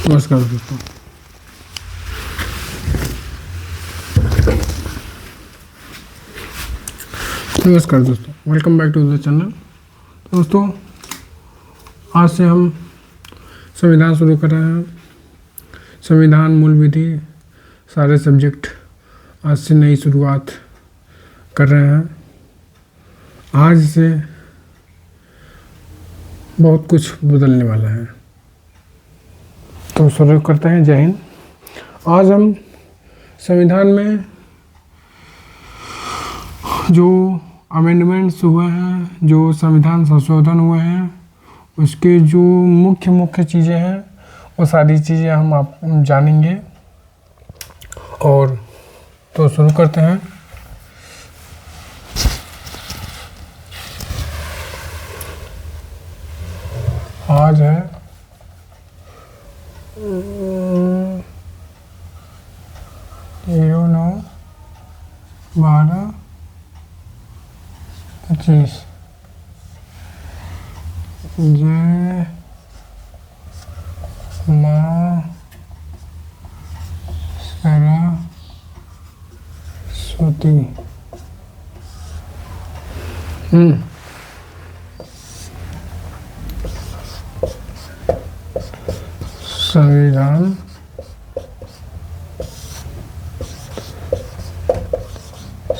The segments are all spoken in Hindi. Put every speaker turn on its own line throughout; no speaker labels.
नमस्कार दोस्तों। Welcome back to the channel. दोस्तों, आज से हम संविधान शुरू कर रहे हैं। संविधान, मूल विधि, सारे सब्जेक्ट आज से नई शुरुआत कर रहे हैं। आज से बहुत कुछ बदलने वाला है, तो शुरू करते हैं। जय हिंद। आज हम संविधान में जो अमेंडमेंट्स हुए हैं, जो संविधान संशोधन हुए हैं, उसके जो मुख्य चीज़ें हैं, वो सारी चीज़ें हम जानेंगे। और तो शुरू करते हैं। आज है 09/12/25। जय मां सरस्वती। संविधान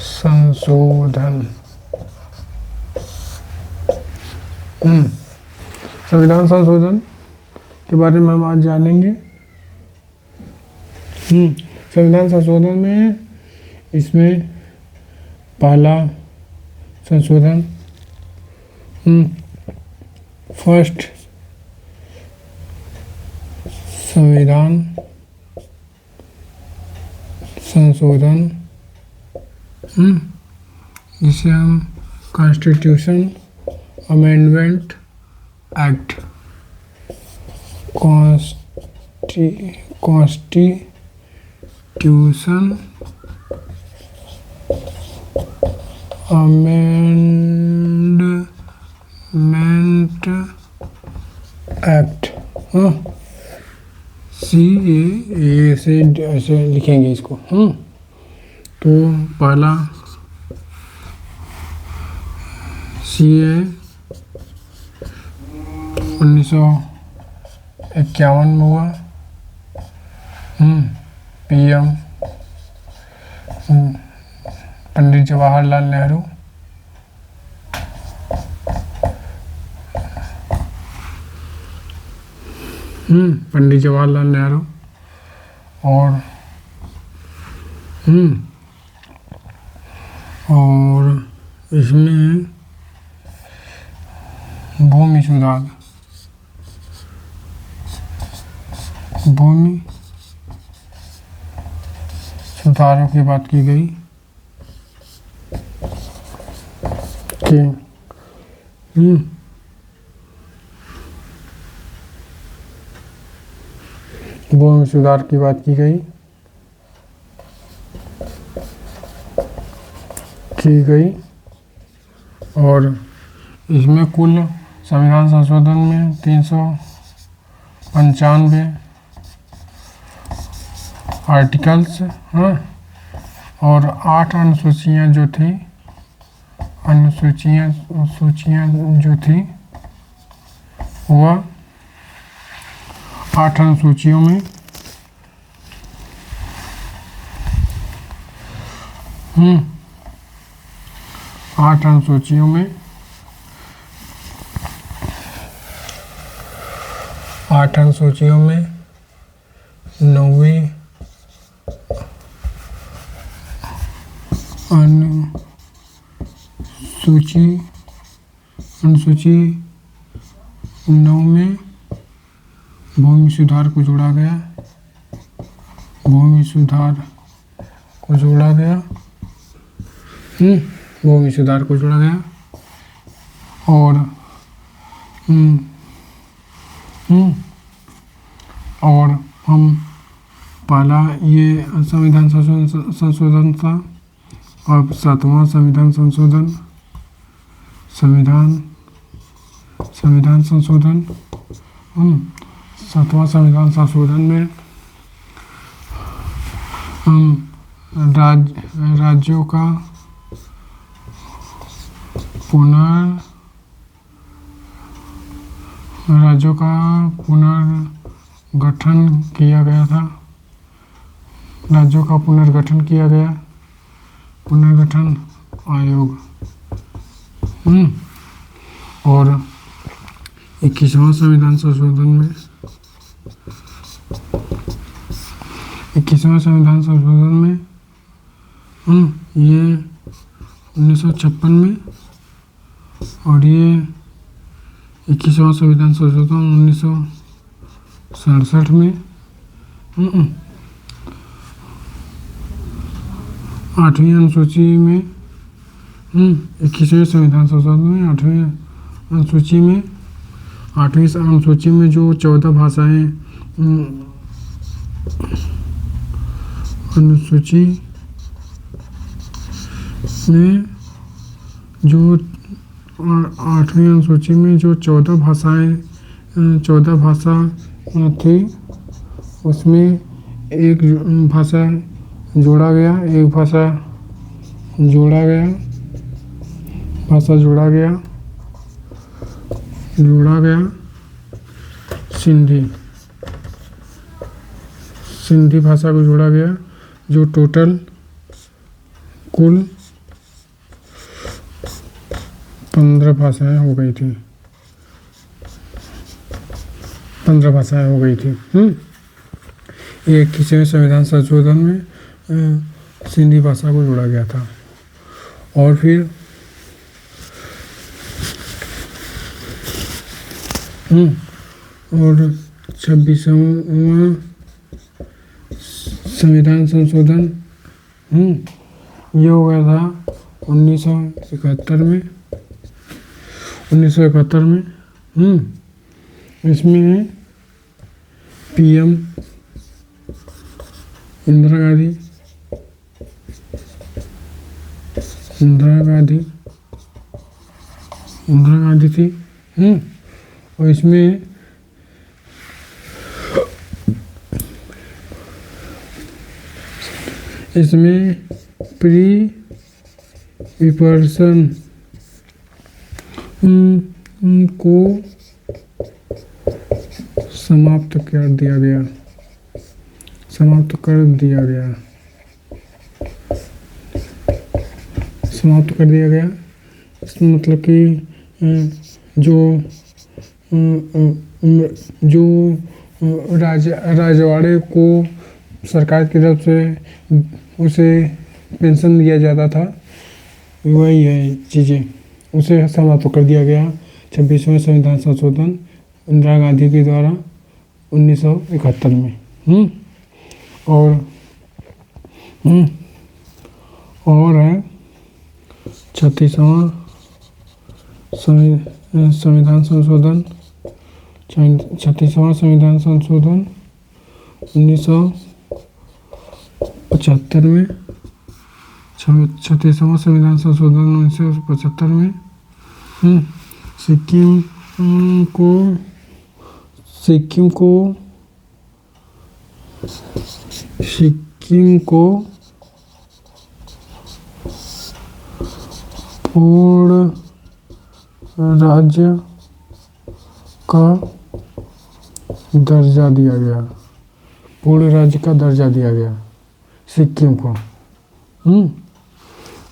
संशोधन। संविधान संशोधन के बारे में हम आज जानेंगे। संविधान संशोधन में इसमें पहला संशोधन फर्स्ट संविधान संशोधन, जिसे हम constitution amendment act, constitution amendment act, CAA ऐसे लिखेंगे इसको। तो पहला CAA 1951 में हुआ। PM पंडित जवाहरलाल नेहरू। पंडित जवाहरलाल नेहरू। और इसमें भूमि सुधारों की बात की गई कि भूमि सुधार की बात की गई और इसमें कुल संविधान संशोधन में 395 आर्टिकल्स और 8 अनुसूचियाँ जो थी, वह 8 अनुसूचियों में 8 अनुसूचियों में 9वीं अनुसूची 9 में भूमि सुधार को जोड़ा गया। भूमि सुधार को जोड़ा गया और हम पहला ये संविधान संशोधन था। अब 7वां संविधान संशोधन 7वां संविधान संशोधन में राज्यों का पुनर्गठन किया गया था। राज्यों का पुनर्गठन किया गया, पुनर्गठन आयोग। और 21वां संविधान संशोधन में 21वां संविधान संशोधन में ये 1956 में, और ये 21वां संविधान संशोधन 1967 में। 8वीं अनुसूची में 21वें संविधान संशोधन में 8वीं अनुसूची में जो 14 भाषाएं अनुसूची में जो 8वीं अनुसूची में जो 14 भाषा थी, उसमें एक भाषा जोड़ा गया, सिंधी भाषा को जोड़ा गया, जो टोटल कुल 15 भाषाएं हो गई थी। 15 भाषाएं हो गई थी। 21वें संविधान संशोधन में सिंधी भाषा को जोड़ा गया था। और फिर और 26वां संविधान संशोधन ये हो गया था 1971 में। इसमें पीएम इंदिरा गांधी थी। और इसमें प्री विपर्सन को समाप्त कर दिया गया। इसमें मतलब कि जो राजवाड़े को सरकार की तरफ से उसे पेंशन दिया जाता था, वही है चीज़ें, उसे समाप्त कर दिया गया 26वें संविधान संशोधन इंदिरा गांधी के द्वारा 1971 में। और है 36वां संविधान संशोधन 1975 में। 36वां संविधान संशोधन 1975 में सिक्किम को पूर्ण राज्य का दर्जा दिया गया, सिक्किम को।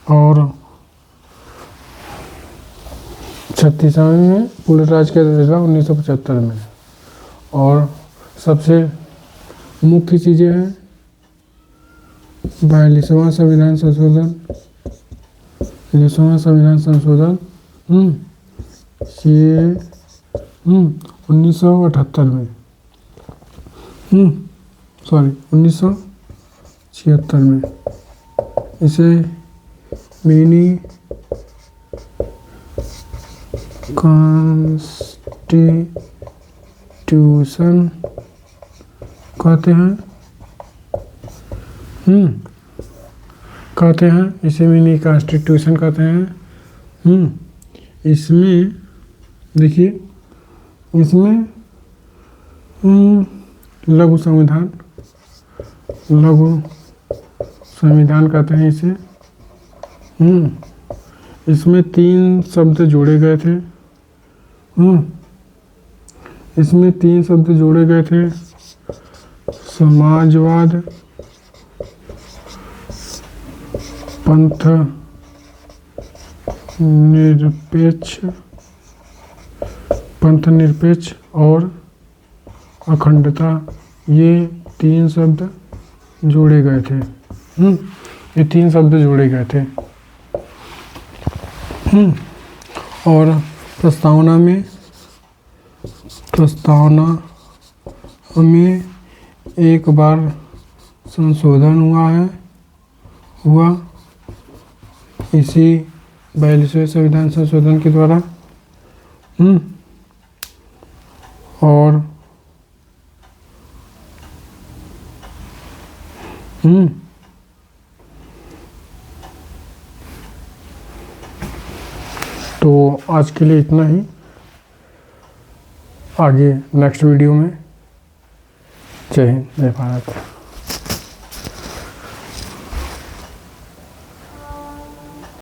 और 36वें में पूर्ण राज्य का दर्जा 1975 में। और सबसे मुख्य चीज़ें हैं 42वां संविधान संशोधन ये 1978 में 1976 में इसे मिनी कॉन्स्टिट्यूशन कहते हैं, इसे मिनी कॉन्स्टिट्यूशन कहते हैं। इसमें देखिए, इसमें लघु संविधान, लघु संविधान कहते हैं इसे। इसमें 3 शब्द जोड़े गए थे। इसमें 3 शब्द जोड़े गए थे, समाजवाद, पंथ निरपेक्ष और अखंडता। ये 3 शब्द जोड़े गए थे। ये 3 शब्द जोड़े गए थे। और प्रस्तावना में एक बार संशोधन हुआ इसी 42वें संविधान संशोधन के द्वारा। और तो आज के लिए इतना ही। आगे नेक्स्ट वीडियो में। जय हिंद, जय भारत।